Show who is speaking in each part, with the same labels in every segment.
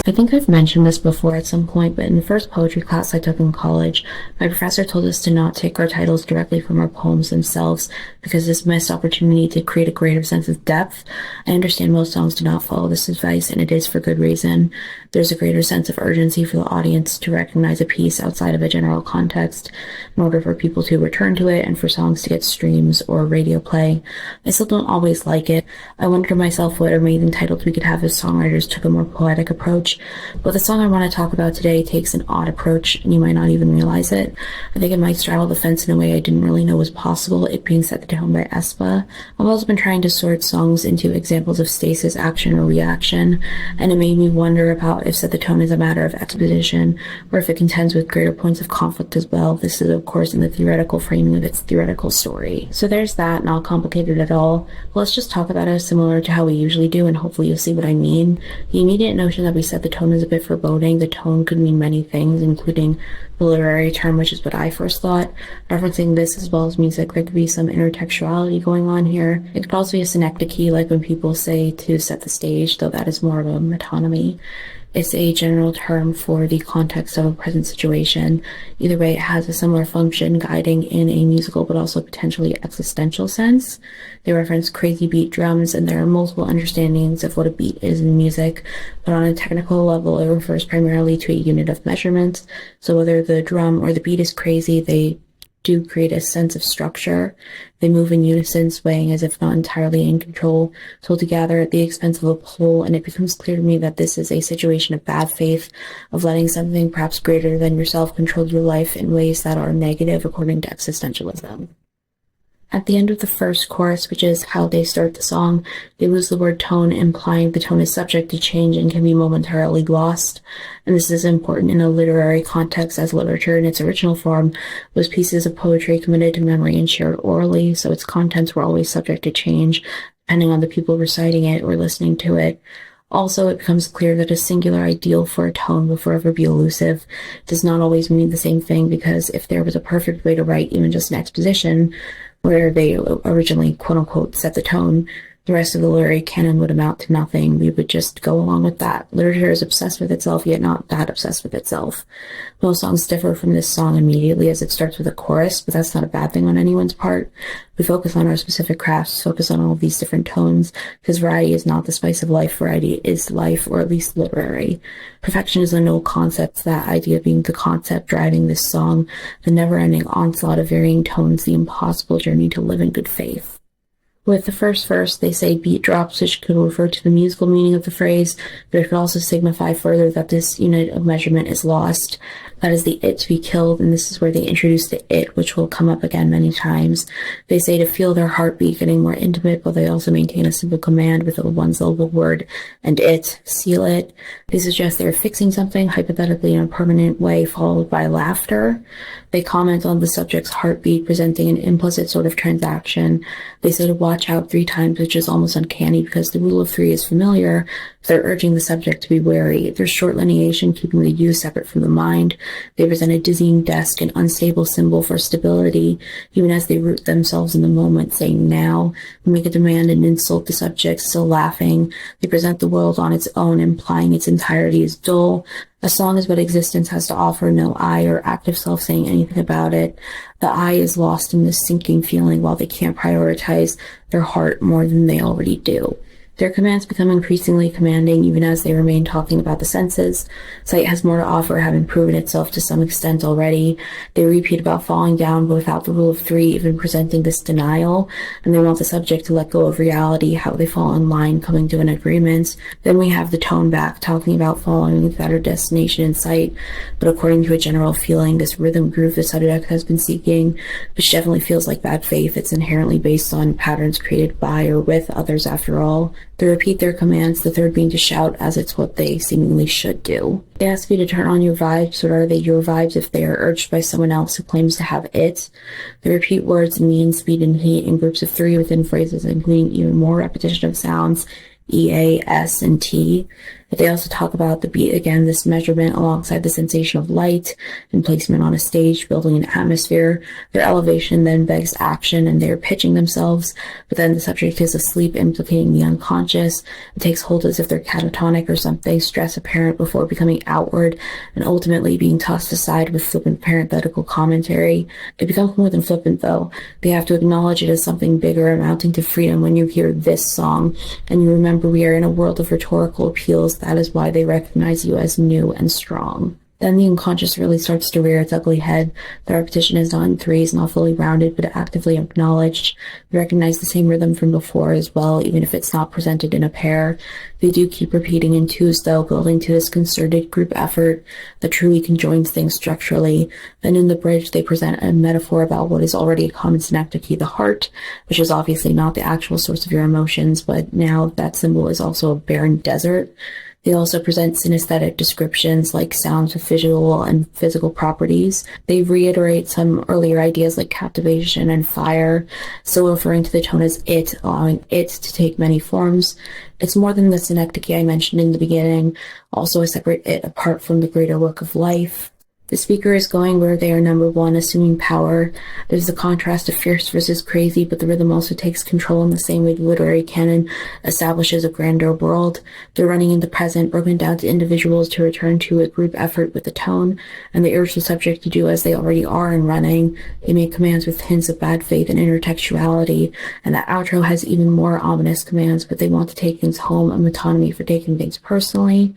Speaker 1: I think I've mentioned this before at some point, but in the first poetry class I took in college, my professor told us to not take our titles directly from our poems themselves because this missed opportunity to create a greater sense of depth. I understand most songs do not follow this advice, and it is for good reason. There's a greater sense of urgency for the audience to recognize a piece outside of a general context in order for people to return to it and for songs to get streams or radio play. I still don't always like it. I wonder to myself what amazing titles we could have if songwriters took a more poetic approach. But the song I want to talk about today takes an odd approach, and you might not even realize it. I think it might straddle the fence in a way I didn't really know was possible, it being set to tone by aespa. I've also been trying to sort songs into examples of stasis, action, or reaction, and it made me wonder about if set the tone is a matter of exposition, or if it contends with greater points of conflict as well. This is, of course, in the theoretical framing of its theoretical story. So there's that, not complicated at all. Let's just talk about it similar to how we usually do, and hopefully you'll see what I mean. The immediate notion that we set the tone is a bit foreboding. The tone could mean many things, including the literary term, which is what I first thought. Referencing this as well as music, there could be some intertextuality going on here. It could also be a synecdoche, like when people say to set the stage, though that is more of a metonymy. It's a general term for the context of a present situation. Either way, it has a similar function, guiding in a musical but also potentially existential sense. They reference crazy beat drums, and there are multiple understandings of what a beat is in music, but on a technical level, it refers primarily to a unit of measurement. So whether the drum or the beat is crazy, they do create a sense of structure. They move in unison, swaying as if not entirely in control, so together at the expense of a whole, and it becomes clear to me that this is a situation of bad faith, of letting something perhaps greater than yourself control your life in ways that are negative according to existentialism. At the end of the first chorus, which is how they start the song, they lose the word tone, implying the tone is subject to change and can be momentarily lost. And this is important in a literary context, as literature in its original form was pieces of poetry committed to memory and shared orally, so its contents were always subject to change, depending on the people reciting it or listening to it. Also, it becomes clear that a singular ideal for a tone will forever be elusive. It does not always mean the same thing, because if there was a perfect way to write even just an exposition, where they originally, quote-unquote, set the tone, the rest of the literary canon would amount to nothing. We would just go along with that. Literature is obsessed with itself, yet not that obsessed with itself. Most songs differ from this song immediately as it starts with a chorus, but that's not a bad thing on anyone's part. We focus on our specific crafts, focus on all of these different tones, because variety is not the spice of life. Variety is life, or at least literary. Perfection is a no concept, that idea being the concept driving this song, the never-ending onslaught of varying tones, the impossible journey to live in good faith. With the first verse, they say beat drops, which could refer to the musical meaning of the phrase, but it could also signify further that this unit of measurement is lost. That is the it to be killed, and this is where they introduce the it, which will come up again many times. They say to feel their heartbeat getting more intimate, but they also maintain a simple command with a one-syllable word, and it, seal it. They suggest they're fixing something, hypothetically in a permanent way, followed by laughter. They comment on the subject's heartbeat, presenting an implicit sort of transaction. They say to watch out 3 times, which is almost uncanny because the rule of 3 is familiar. They're urging the subject to be wary. There's short lineation, keeping the you separate from the mind. They present a dizzying desk, an unstable symbol for stability, even as they root themselves in the moment, saying now. They make a demand and insult the subject, still laughing. They present the world on its own, implying its entirety is dull. A song is what existence has to offer, no I or active self saying anything about it. The I is lost in this sinking feeling while they can't prioritize their heart more than they already do. Their commands become increasingly commanding even as they remain talking about the senses. Sight has more to offer, having proven itself to some extent already. They repeat about falling down, but without the rule of 3 even presenting this denial, and they want the subject to let go of reality, how they fall in line, coming to an agreement. Then we have the tone back, talking about following a better destination in sight, but according to a general feeling, this rhythm groove the subject has been seeking, which definitely feels like bad faith. It's inherently based on patterns created by or with others after all. They repeat their commands, the third being to shout, as it's what they seemingly should do. They ask you to turn on your vibes, but are they your vibes if they are urged by someone else who claims to have it? They repeat words in mean, speed, and heat in groups of 3 within phrases, including even more repetition of sounds, E, A, S, and T. But they also talk about the beat again, this measurement alongside the sensation of light and placement on a stage, building an atmosphere. Their elevation then begs action, and they're pitching themselves, but then the subject is asleep, implicating the unconscious. It takes hold as if they're catatonic or something, stress apparent before becoming outward, and ultimately being tossed aside with flippant parenthetical commentary. It becomes more than flippant, though. They have to acknowledge it as something bigger, amounting to freedom when you hear this song, and you remember we are in a world of rhetorical appeals. That is why they recognize you as new and strong. Then the unconscious really starts to rear its ugly head. The repetition is not in threes, not fully rounded, but actively acknowledged. We recognize the same rhythm from before as well, even if it's not presented in a pair. They do keep repeating in twos, though, building to this concerted group effort that truly conjoins things structurally. Then in the bridge, they present a metaphor about what is already a common synecdoche, the heart, which is obviously not the actual source of your emotions, but now that symbol is also a barren desert. They also present synesthetic descriptions like sounds with visual and physical properties. They reiterate some earlier ideas like captivation and fire, still referring to the tone as it, allowing it to take many forms. It's more than the synecdoche I mentioned in the beginning, also a separate it apart from the greater work of life. The speaker is going where they are number one, assuming power. There's the contrast of fierce versus crazy, but the rhythm also takes control in the same way the literary canon establishes a grander world. They're running in the present, broken down to individuals to return to a group effort with the tone, and they urge the subject to do as they already are in running. They make commands with hints of bad faith and intertextuality, and that outro has even more ominous commands, but they want to take things home and autonomy for taking things personally.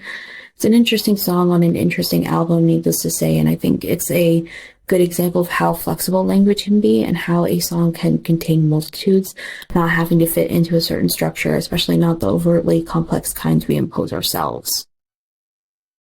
Speaker 1: It's an interesting song on an interesting album, needless to say, and I think it's a good example of how flexible language can be and how a song can contain multitudes, not having to fit into a certain structure, especially not the overtly complex kinds we impose ourselves.